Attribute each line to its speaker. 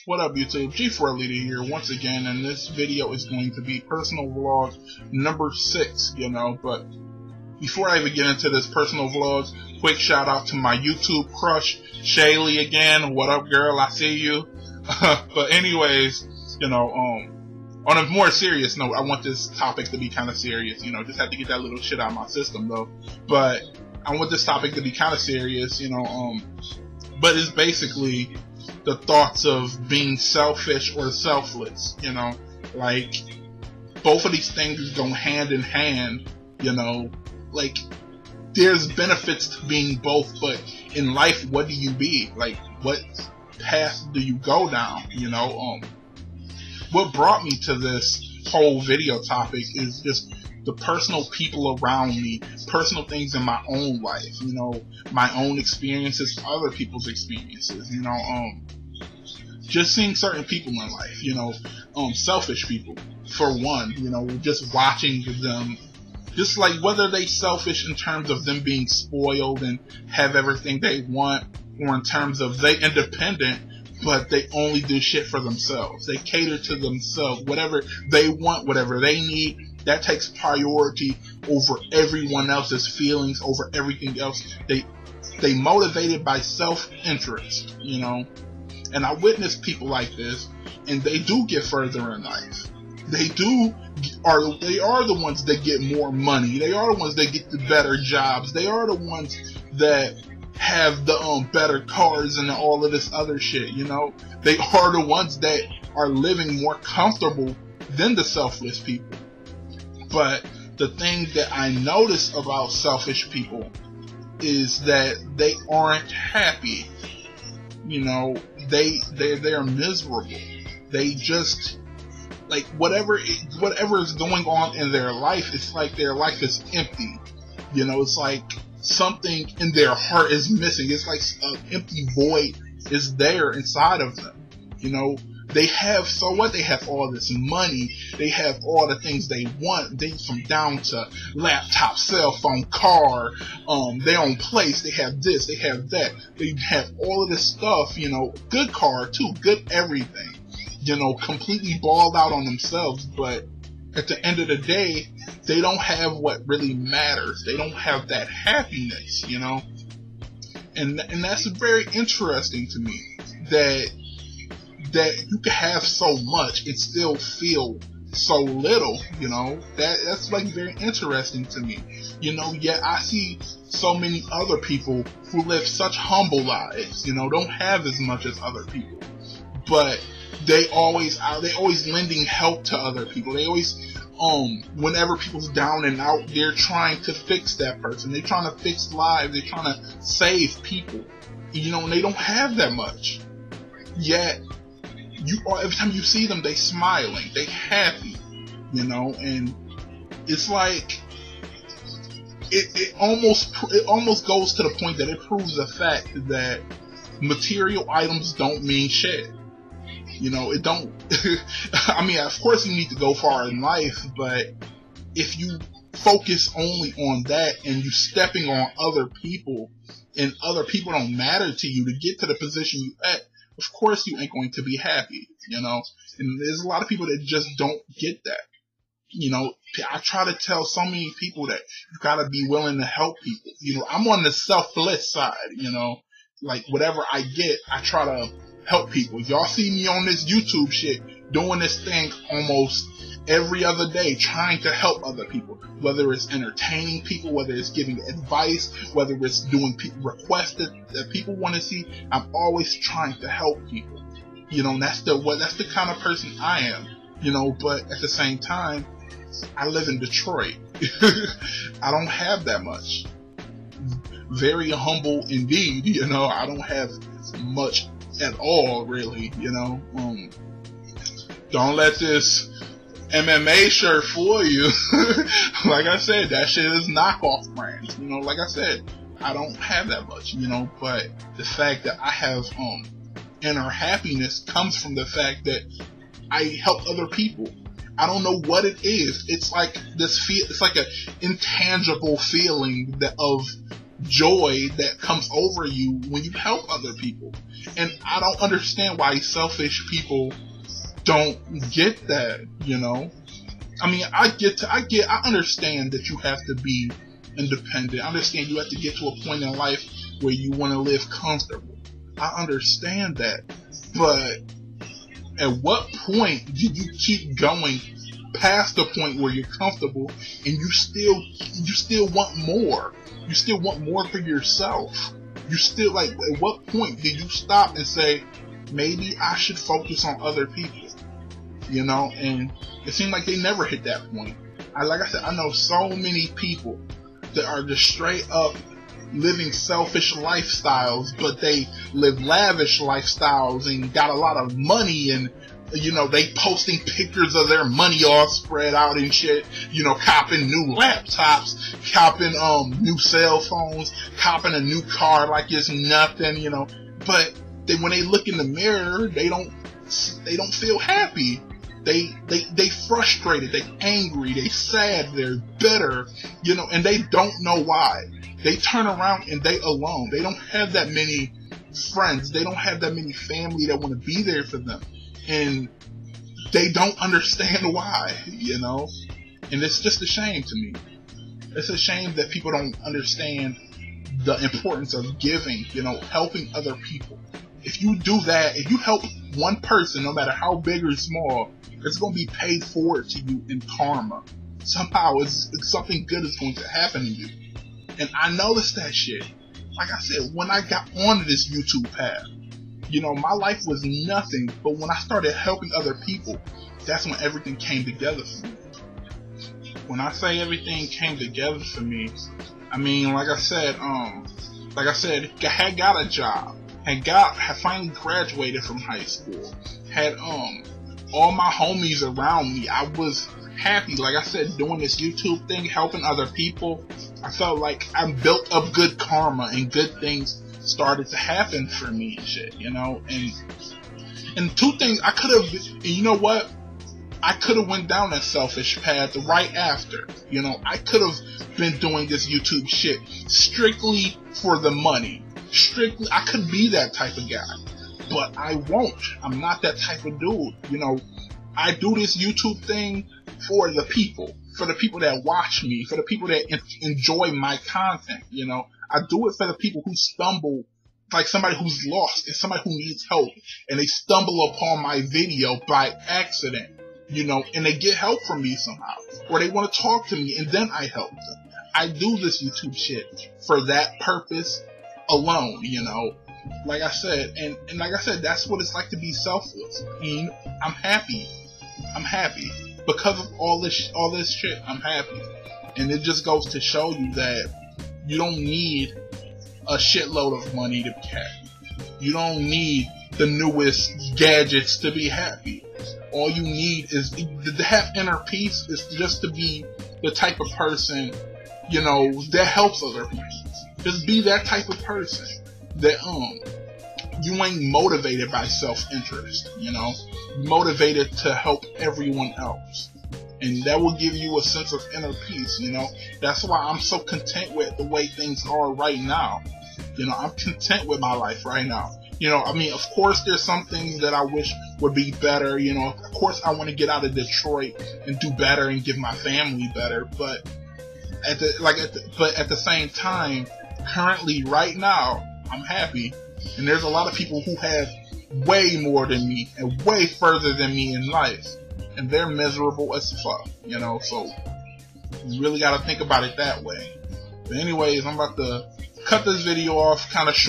Speaker 1: What up, YouTube? G4 Leader here once again, and this video is going to be personal vlog number 6, but before I even get into this personal vlog, quick shout out to my YouTube crush, Shaylee again. What up, girl? I see you. But anyways, on a more serious note, I want this topic to be kind of serious, just had to get that little shit out of my system though. But I want this topic to be kind of serious, but it's basically the thoughts of being selfish or selfless, like both of these things go hand in hand, like there's benefits to being both, but in life, what do you be? Like, what path do you go down? What brought me to this whole video topic is just the personal people around me, personal things in my own life, my own experiences, other people's experiences, just seeing certain people in life, selfish people, for one, just watching them, just like whether they selfish in terms of them being spoiled and have everything they want, or in terms of they independent, but they only do shit for themselves. They cater to themselves. Whatever they want, whatever they need, that takes priority over everyone else's feelings, over everything else. They motivated by self-interest, And I witness people like this, and they do get further in life. They are the ones that get more money. They are the ones that get the better jobs. They are the ones that have the better cars and all of this other shit, They are the ones that are living more comfortable than the selfless people. But the thing that I notice about selfish people is that they aren't happy. They're miserable. They just, like, whatever is going on in their life, it's like their life is empty. It's like something in their heart is missing. It's like an empty void is there inside of them. They have, so what? They have all this money. They have all the things they want. They from down to laptop, cell phone, car, their own place. They have this, they have that. They have all of this stuff, good car too, good everything. Completely balled out on themselves, but at the end of the day, they don't have what really matters. They don't have that happiness, and that's very interesting to me, that you can have so much and still feel so little, that's like very interesting to me, yet I see so many other people who live such humble lives, don't have as much as other people, but they always lending help to other people. They always, whenever people's down and out, they're trying to fix that person. They're trying to fix lives. They're trying to save people, and they don't have that much, yet every time you see them, they smiling, they happy, and it's like it almost goes to the point that it proves the fact that material items don't mean shit. It don't. I mean, of course you need to go far in life, but if you focus only on that and you stepping on other people, and other people don't matter to you to get to the position you at, of course you ain't going to be happy, and there's a lot of people that just don't get that. I try to tell so many people that you gotta be willing to help people. I'm on the selfless side, like whatever I get, I try to help people. Y'all see me on this YouTube shit, doing this thing almost every other day, trying to help other people, whether it's entertaining people, whether it's giving advice, whether it's doing requests that people want to see. I'm always trying to help people, that's the kind of person I am, but at the same time, I live in Detroit. I don't have that much. Very humble indeed, I don't have much at all, really, don't let this MMA shirt fool you. Like I said, that shit is knockoff brands. Like I said, I don't have that much, but the fact that I have inner happiness comes from the fact that I help other people. I don't know what it is. It's like it's like an intangible feeling of joy that comes over you when you help other people. And I don't understand why selfish people don't get that, you know? I mean, I understand that you have to be independent. I understand you have to get to a point in life where you want to live comfortable. I understand that. But at what point do you keep going past the point where you're comfortable and you still want more? You still want more for yourself. You still, like, at what point did you stop and say, maybe I should focus on other people? You know, and it seemed like they never hit that point. Like I said, I know so many people that are just straight up living selfish lifestyles, but they live lavish lifestyles and got a lot of money, and you know, they posting pictures of their money all spread out and shit, you know, copping new laptops, copping new cell phones, copping a new car like it's nothing, you know. But when they look in the mirror, they don't feel happy. They frustrated, they angry, they sad, they're bitter, you know, and they don't know why. They turn around and they alone. They don't have that many friends. They don't have that many family that want to be there for them. And they don't understand why, you know? And it's just a shame to me. It's a shame that people don't understand the importance of giving, you know, helping other people. If you do that, if you help one person, no matter how big or small, it's going to be paid forward to you in karma. Somehow, something good is going to happen to you. And I noticed that shit. Like I said, when I got onto this YouTube path, you know, my life was nothing. But when I started helping other people, that's when everything came together for me. When I say everything came together for me, I mean, like I said, had got a job, had finally graduated from high school, had all my homies around me. I was happy, like I said, doing this YouTube thing, helping other people. I felt like I built up good karma and good things started to happen for me and shit, you know. And two things I could have, and you know what? I could have went down that selfish path right after. You know, I could have been doing this YouTube shit strictly for the money. Strictly, I could be that type of guy. But I won't. I'm not that type of dude. You know, I do this YouTube thing for the people that watch me, for the people that enjoy my content. You know, I do it for the people who stumble, like somebody who's lost and somebody who needs help, and they stumble upon my video by accident. You know, and they get help from me somehow, or they want to talk to me, and then I help them. I do this YouTube shit for that purpose alone, you know. Like I said, and like I said, that's what it's like to be selfless. And I'm happy. I'm happy because of all this shit. I'm happy, and it just goes to show you that you don't need a shitload of money to be happy. You don't need the newest gadgets to be happy. All you need is to have inner peace, is just to be the type of person, you know, that helps other people. Just be that type of person that you ain't motivated by self-interest, you know, motivated to help everyone else. And that will give you a sense of inner peace, you know. That's why I'm so content with the way things are right now. You know, I'm content with my life right now. You know, I mean, of course, there's some things that I wish would be better. You know, of course, I want to get out of Detroit and do better and give my family better. But at the same time, currently, right now, I'm happy. And there's a lot of people who have way more than me and way further than me in life, and they're miserable as fuck. You know, so you really got to think about it that way. But anyways, I'm about to cut this video off kind of short.